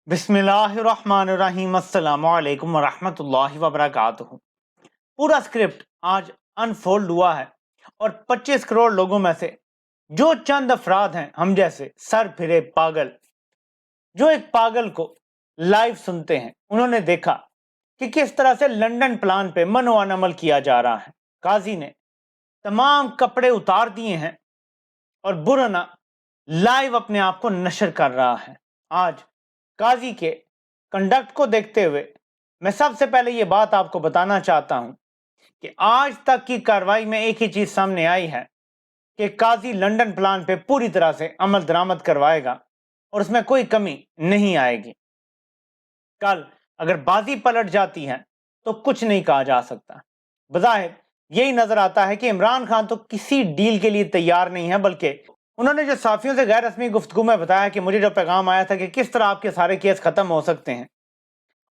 बिस्मिल्लाहिर्रहमानिर्रहीम अस्सलामु अलैकुम वरहमतुल्लाहि वबरकातुहू। पूरा स्क्रिप्ट आज अनफोल्ड हुआ है और 25 करोड़ लोगों में से जो चंद अफराद हैं हम जैसे सर फिरे पागल, जो एक पागल को लाइव सुनते हैं, उन्होंने देखा कि किस तरह से लंदन प्लान पे मनोअन अमल किया जा रहा है। काजी ने तमाम कपड़े उतार दिए हैं और बुरना लाइव अपने आप को नशर कर रहा है। आज काजी के कंडक्ट को देखते हुए मैं सबसे पहले ये बात आपको बताना चाहता हूं कि आज तक की कार्रवाई में एक ही चीज सामने आई है कि काजी लंदन प्लान पे पूरी तरह से अमल दरामद करवाएगा और उसमें कोई कमी नहीं आएगी। कल अगर बाजी पलट जाती है तो कुछ नहीं कहा जा सकता। बज़ाहिर यही नजर आता है कि इमरान खान तो किसी डील के लिए तैयार नहीं है, बल्कि उन्होंने जो साफियों से गैर रस्मी गुफ्तगू में बताया कि मुझे जो पैगाम आया था कि किस तरह आपके सारे केस खत्म हो सकते हैं,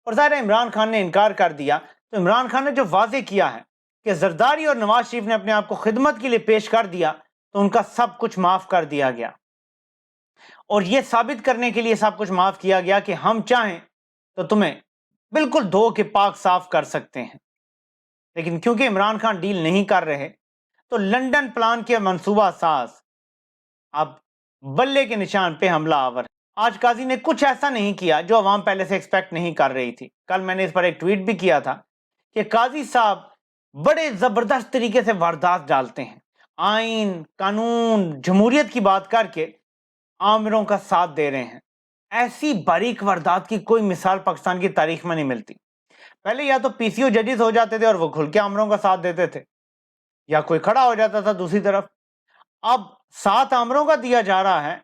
और ज़ाहिर इमरान खान ने इनकार कर दिया। तो इमरान खान ने जो वाजे किया है कि जरदारी और नवाज शरीफ ने अपने आप को खिदमत के लिए पेश कर दिया, तो उनका सब कुछ माफ कर दिया गया और यह साबित करने के लिए सब कुछ माफ किया गया कि हम चाहें तो तुम्हें बिल्कुल धो के पाक साफ कर सकते हैं। लेकिन क्योंकि इमरान खान डील नहीं कर रहे, तो लंदन प्लान के मंसूबा साज अब बल्ले के निशान पे हमला आवर। आज काजी ने कुछ ऐसा नहीं किया जो अवाम पहले से एक्सपेक्ट नहीं कर रही थी। कल मैंने इस पर एक ट्वीट भी किया था कि काजी साहब बड़े जबरदस्त तरीके से वारदात डालते हैं, आइन कानून जमहूरियत की बात करके आमिरों का साथ दे रहे हैं। ऐसी बारीक वारदात की कोई मिसाल पाकिस्तान की तारीख में नहीं मिलती। पहले या तो पीसीओ जजेस हो जाते थे और वो खुल के आमरों का साथ देते थे, या कोई खड़ा हो जाता था दूसरी तरफ। अब साथ आमरों का दिया जा रहा है,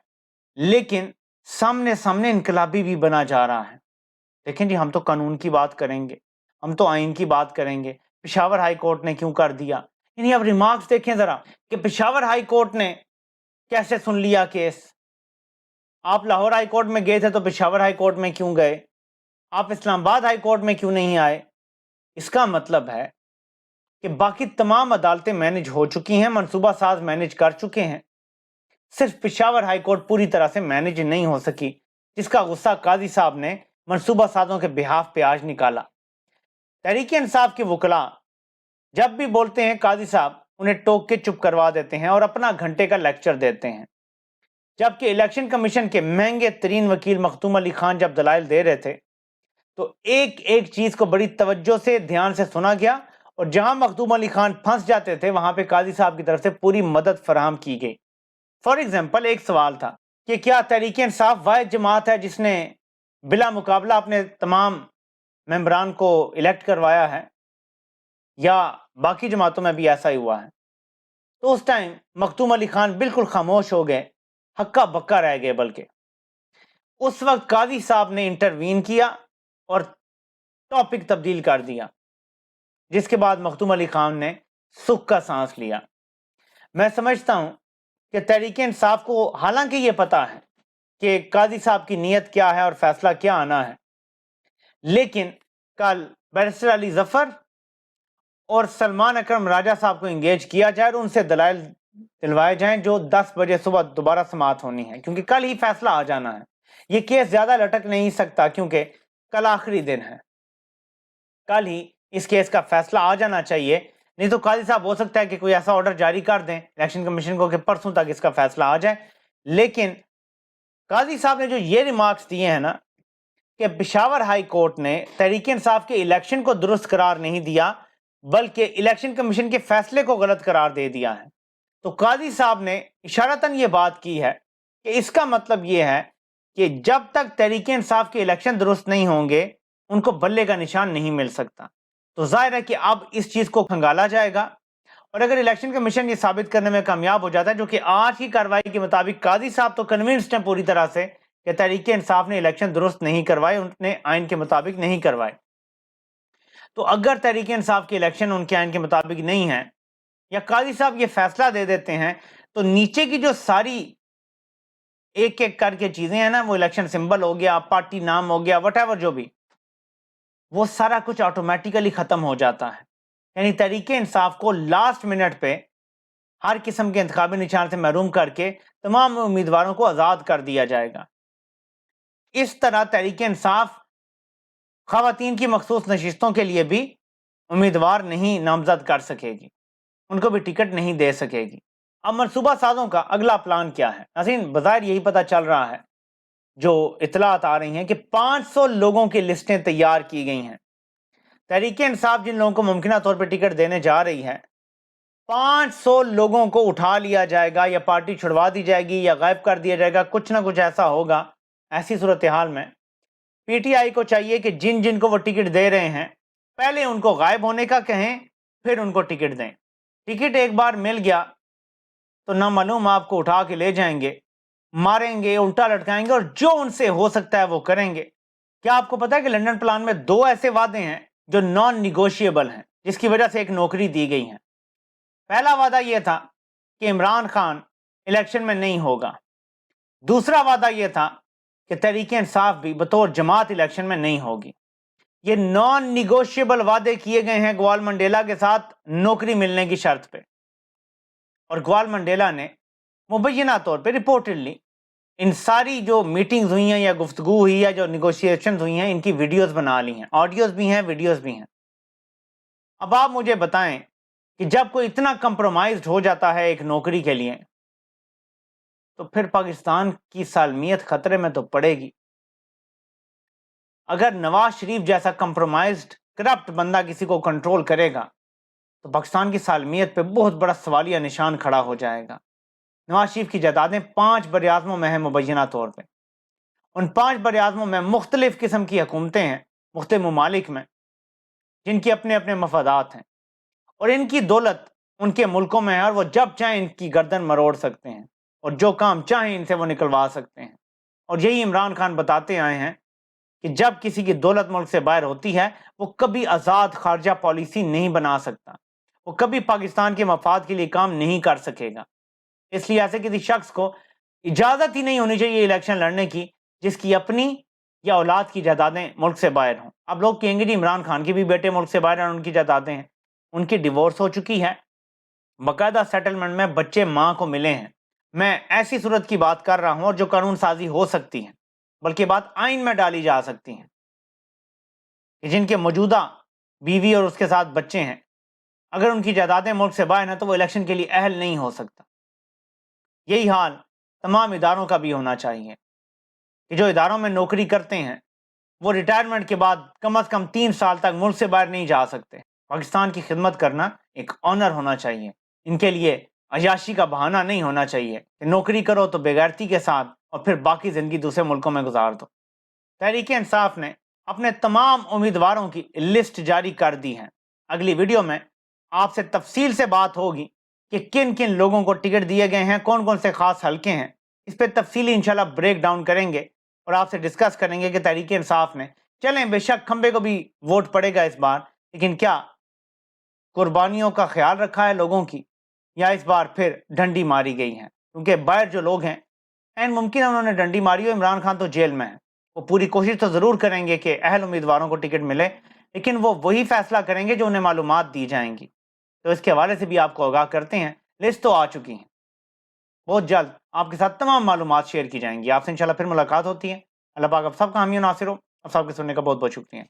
लेकिन सामने सामने इनकलाबी भी बना जा रहा है। लेकिन जी हम तो कानून की बात करेंगे, हम तो आइन की बात करेंगे। पेशावर हाई कोर्ट ने क्यों कर दिया? यानी अब रिमार्क्स देखें जरा कि पेशावर हाई कोर्ट ने कैसे सुन लिया केस। आप लाहौर हाई कोर्ट में गए थे तो पेशावर हाई कोर्ट में क्यों गए? आप इस्लामाबाद हाई कोर्ट में क्यों नहीं आए? इसका मतलब है कि बाकी तमाम अदालतें मैनेज हो चुकी हैं, मनसूबा साज मैनेज कर चुके हैं, सिर्फ पेशावर हाई कोर्ट पूरी तरह से मैनेज नहीं हो सकी, जिसका गुस्सा काजी साहब ने मनसूबा साजों के बिहाफ पे आज निकाला। तहरीक इंसाफ के वकला जब भी बोलते हैं, काजी साहब उन्हें टोक के चुप करवा देते हैं और अपना घंटे का लेक्चर देते हैं। जबकि इलेक्शन कमीशन के महंगे तरीन वकील मखदूम अली खान जब दलाइल दे रहे थे, तो एक एक चीज को बड़ी तवज्जो से ध्यान से सुना गया और जहां मखदूम अली खान फंस जाते थे, वहां पे काजी साहब की तरफ से पूरी मदद फराहम की गई। फॉर एग्जाम्पल, एक सवाल था कि क्या तहरीक इंसाफ वाहिद जमात है जिसने बिला मुकाबला अपने तमाम मेंबरान को इलेक्ट करवाया है, या बाकी जमातों में भी ऐसा ही हुआ है? तो उस टाइम मखदूम अली खान बिल्कुल खामोश हो गए, हक्का बक्का रह गए। बल्कि उस वक्त काजी साहब ने इंटरवीन किया और टॉपिक तब्दील कर दिया, जिसके बाद मखदूम अली खान ने सुख का सांस लिया। मैं समझता हूं कि तहरीक इंसाफ को हालांकि ये पता है कि काजी साहब की नीयत क्या है और फैसला क्या आना है, लेकिन कल बैरिस्टर अली जफर और सलमान अकरम राजा साहब को एंगेज किया जाए और उनसे दलाइल दिलवाए जाएं जो 10 बजे सुबह दोबारा समाअत होनी है, क्योंकि कल ही फैसला आ जाना है। ये केस ज्यादा लटक नहीं सकता, क्योंकि कल आखिरी दिन है। कल ही इस केस का फैसला आ जाना चाहिए, नहीं तो काजी साहब हो सकता है कि कोई ऐसा ऑर्डर जारी कर दें इलेक्शन कमीशन को कि परसों तक इसका फैसला आ जाए। लेकिन काजी साहब ने जो ये रिमार्क्स दिए हैं ना कि पेशावर हाई कोर्ट ने तहरीक इंसाफ के इलेक्शन को दुरुस्त करार नहीं दिया, बल्कि इलेक्शन कमीशन के फैसले को गलत करार दे दिया है, तो काजी साहब ने इशारतन ये बात की है कि इसका मतलब ये है कि जब तक तहरीक इंसाफ के इलेक्शन दुरुस्त नहीं होंगे, उनको बल्ले का निशान नहीं मिल सकता। तो जाहिर है कि अब इस चीज को खंगाला जाएगा, और अगर इलेक्शन कमीशन ये साबित करने में कामयाब हो जाता है, जो कि आज की कार्रवाई के मुताबिक काजी साहब तो कन्विंस्ड हैं पूरी तरह से कि तहरीक इंसाफ ने इलेक्शन दुरुस्त नहीं करवाए, उन्होंने आइन के मुताबिक नहीं करवाए। तो अगर तहरीक इंसाफ के इलेक्शन उनके आइन के मुताबिक नहीं है, या काजी साहब ये फैसला दे देते हैं, तो नीचे की जो सारी एक एक करके चीजें हैं ना, वो इलेक्शन सिंबल हो गया, पार्टी नाम हो गया, वटएवर जो भी, वो सारा कुछ ऑटोमेटिकली खत्म हो जाता है। यानी तहरीक इंसाफ को लास्ट मिनट पे हर किस्म के इंतखाबी निशान से महरूम करके तमाम उम्मीदवारों को आजाद कर दिया जाएगा। इस तरह तहरीक इंसाफ खवातीन की मखसूस नशिस्तों के लिए भी उम्मीदवार नहीं नामजद कर सकेगी, उनको भी टिकट नहीं दे सकेगी। अब मनसूबा साजों का अगला प्लान क्या है? नाज़रीन, बज़ाहिर यही पता चल रहा है, जो इतलात आ रही हैं कि 500 लोगों की लिस्टें तैयार की गई हैं। तहरीक इंसाफ जिन लोगों को मुमकिन तौर पर टिकट देने जा रही है, 500 लोगों को उठा लिया जाएगा या पार्टी छुड़वा दी जाएगी या गायब कर दिया जाएगा, कुछ ना कुछ ऐसा होगा। ऐसी सूरत हाल में पीटीआई को चाहिए कि जिन जिन को वो टिकट दे रहे हैं, पहले उनको गायब होने का कहें, फिर उनको टिकट दें। टिकट एक बार मिल गया तो ना मालूम आपको उठा के ले जाएंगे, मारेंगे, उल्टा लटकाएंगे और जो उनसे हो सकता है वो करेंगे। क्या आपको पता है कि लंदन प्लान में 2 ऐसे वादे हैं जो नॉन निगोशिएबल हैं, जिसकी वजह से एक नौकरी दी गई है। पहला वादा यह था कि इमरान खान इलेक्शन में नहीं होगा। दूसरा वादा यह था कि तहरीक इंसाफ भी बतौर जमात इलेक्शन में नहीं होगी। ये नॉन निगोशिएबल वादे किए गए हैं ग्वाल मंडेला के साथ नौकरी मिलने की शर्त पे, और ग्वाल मंडेला ने मुबैना तौर पे रिपोर्टेडली इन सारी जो मीटिंग्स हुई हैं या गुफ्तगू हुई है, जो निगोशिएशन हुई हैं, इनकी वीडियोस बना ली हैं, ऑडियोज भी हैं, वीडियोस भी हैं। अब आप मुझे बताएं कि जब कोई इतना कंप्रोमाइज्ड हो जाता है एक नौकरी के लिए, तो फिर पाकिस्तान की सालमियत खतरे में तो पड़ेगी। अगर नवाज शरीफ जैसा कंप्रोमाइज्ड करप्ट बंदा किसी को कंट्रोल करेगा तो पाकिस्तान की सालमियत पे बहुत बड़ा सवालिया निशान खड़ा हो जाएगा। नवाज शरीफ की जायदादें 5 बरआज़मों में हैं मुबैना तौर पे। उन 5 बरआज़मों में मुख्तलिफ किस्म की हुकूमतें हैं, मुख्तलिफ ममालिक में, जिनके अपने अपने मफादात हैं, और इनकी दौलत उनके मुल्कों में है, और वो जब चाहें इनकी गर्दन मरोड़ सकते हैं और जो काम चाहें इनसे वो निकलवा सकते हैं। और यही इमरान खान बताते आए हैं कि जब किसी की दौलत मुल्क से बाहर होती है, वो कभी आज़ाद खारजा पॉलिसी नहीं बना सकता, वो कभी पाकिस्तान के मफाद के लिए काम नहीं कर सकेगा। इसलिए ऐसे किसी शख्स को इजाज़त ही नहीं होनी चाहिए इलेक्शन लड़ने की जिसकी अपनी या औलाद की जायदादें मुल्क से बाहर हों। अब लोग कहेंगे जी इमरान खान के भी बेटे मुल्क से बाहर हैं, उनकी जायदादें हैं। उनकी डिवोर्स हो चुकी है, बाकायदा सेटलमेंट में बच्चे माँ को मिले हैं। मैं ऐसी सूरत की बात कर रहा हूँ और जो कानून साजी हो सकती है, बल्कि बात आइन में डाली जा सकती है कि जिनके मौजूदा बीवी और उसके साथ बच्चे हैं, अगर उनकी जायदादें मुल्क से बाहर हैं तो वो इलेक्शन के लिए अहल नहीं हो सकता। यही हाल तमाम इदारों का भी होना चाहिए कि जो इदारों में नौकरी करते हैं वो रिटायरमेंट के बाद कम से कम 3 साल तक मुल्क से बाहर नहीं जा सकते। पाकिस्तान की खिदमत करना एक ऑनर होना चाहिए। इनके लिए अयाशी का बहाना नहीं होना चाहिए कि नौकरी करो तो बेगैरती के साथ और फिर बाकी ज़िंदगी दूसरे मुल्कों में गुजार दो। तहरीक इंसाफ ने अपने तमाम उम्मीदवारों की लिस्ट जारी कर दी है। अगली वीडियो में आपसे तफसील से बात होगी कि किन किन लोगों को टिकट दिए गए हैं, कौन कौन से खास हलके हैं। इस पर तफसीली इंशाल्लाह ब्रेक डाउन करेंगे और आपसे डिस्कस करेंगे कि तहरीक इंसाफ ने, चलें बेशक खंबे को भी वोट पड़ेगा इस बार, लेकिन क्या कुर्बानियों का ख्याल रखा है लोगों की, या इस बार फिर डंडी मारी गई है? क्योंकि बाहर जो लोग हैं एन मुमकिन है उन्होंने डंडी मारी हो। इमरान खान तो जेल में है, वो पूरी कोशिश तो ज़रूर करेंगे कि अहल उम्मीदवारों को टिकट मिले, लेकिन वो वही फैसला करेंगे जो उन्हें मालूमात दी जाएंगी। तो इसके हवाले से भी आपको आगाह करते हैं, लिस्ट तो आ चुकी है, बहुत जल्द आपके साथ तमाम मालूमात शेयर की जाएंगी। आपसे इंशाल्लाह फिर मुलाकात होती है। अल्लाह पाक आप सबका हामी नासिर हो। आप सबके सुनने का बहुत बहुत शुक्रिया।